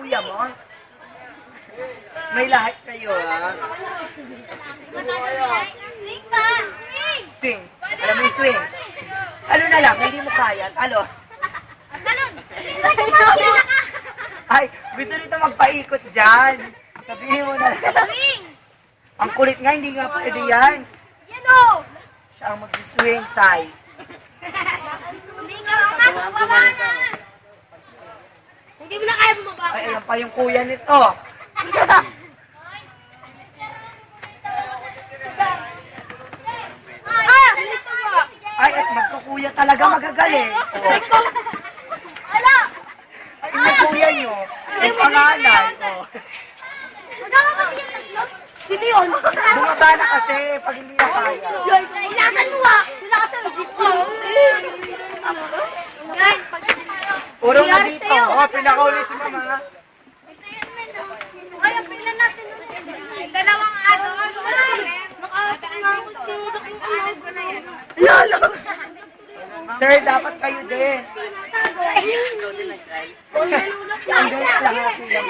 kuya mo? May lahat kayo, ha? Swing ka! Swing! Swing. Alam mo yung swing? Ano na lang, hindi mo kaya. Ano? Talon! Ay, gusto nito magpaikot dyan. Sabihin mo na lang. Swing! Ang kulit nga, hindi nga pwede yan. Yan o! Siya ang magsiswing, Sai. Hindi ka bumaba na! Hindi mo na kaya bumaba Ay, ka. ayan pa yung kuya nito. Ah! Bilis mo! Ay, at magkukuya talaga magagaling. Oh. Ala! Ay, yung kuya nyo. Ay, pangalan. Oh. Magkaka ba yung tatlo? Sino yun? Bumaba na kasi pag hindi na kaya. Ilasan mo ah! Ilasan mo! Yan! Puro nga dito. Oh, pinakauli si mama. Ay, ang pila natin. Dalawang ano? Lolo! Sir, dapat kayo din. Ang guys lahat nilang